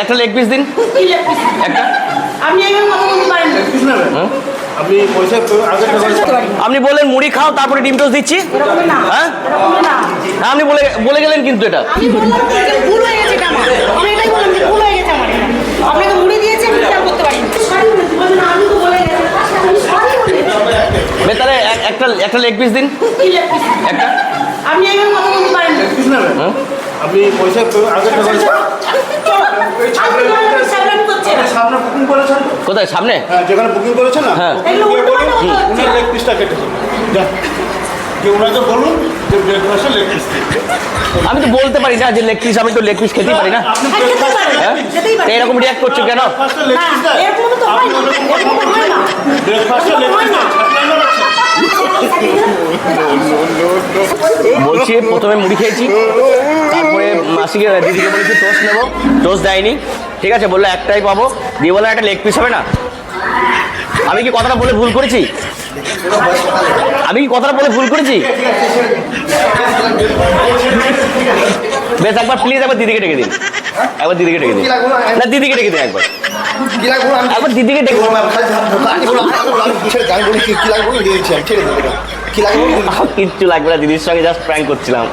একটা leg piece দিন একটা। আপনি এখানে কথা বলতে পারেন না। আপনি পয়সা আগে আপনি বললেন মুড়ি খাও তারপরে ডিম টোস্ট দিচ্ছি। এরকম না, হ্যাঁ এরকম না। আপনি বলে গেলেন কিন্তু এটা। আমি বললাম যে ভুল হয়ে গেছে এটা আমার। আমি এটাই বললাম যে ভুল হয়ে গেছে আমার এটা। আপনাকে মুড়ি দিয়েছি আমি খেয়াল করতে পারিনি। আমি তো বলে গেছি। আমি সরি বলেছি। তাহলে একটা লেগ পিস দিন একটা। আপনি এখানে কথা বলতে পারেন না। আপনি পয়সা আগে সামনে বুকিং করেছেন তো? কোথায় সামনে? হ্যাঁ, যেখানে বুকিং করেছেন না, হ্যাঁ। ওখানে গিয়ে বলুন উনার লেগ পিসটা কেটেছে। যে ওনাকে বলুন যে ব্রেকফাস্টে লেগ পিস। আমি তো বলতে পারি না যে লেগ পিস, আমি তো লেগ পিস খেতেই পারি না। আপনি হ্যাঁ, খেতে পারেন, হ্যাঁ? খেতেই তো পারেন। এরকম রিয়াক্ট করছো কেন? ব্রেকফাস্টে লেগ পিস না, এরকম তো হয় না। এরকম তো হয় না। ব্রেকফাস্টে লেগ পিস বলছি প্রথমে মুড়ি খেয়েছি, তারপরে মাসিকে দিদিকে বলেছি টোস্ট নেবো, টোস্ট দেয়নি। ঠিক আছে, বললো একটাই পাবো, দিয়ে বললো একটা লেগ পিস হবে না। আমি কি কথাটা বলে ভুল করেছি? বেশ, একবার প্লিজ একবার দিদিকে ডেকে দিন। একবার দিদিকে ডেকে দিন। না, দিদিকে ডেকে দিন একবার। একবার দিদিকে ডেকে দিন। কিচ্ছু লাগবে না, দিদির সঙ্গে জাস্ট প্র্যাঙ্ক করছিলাম।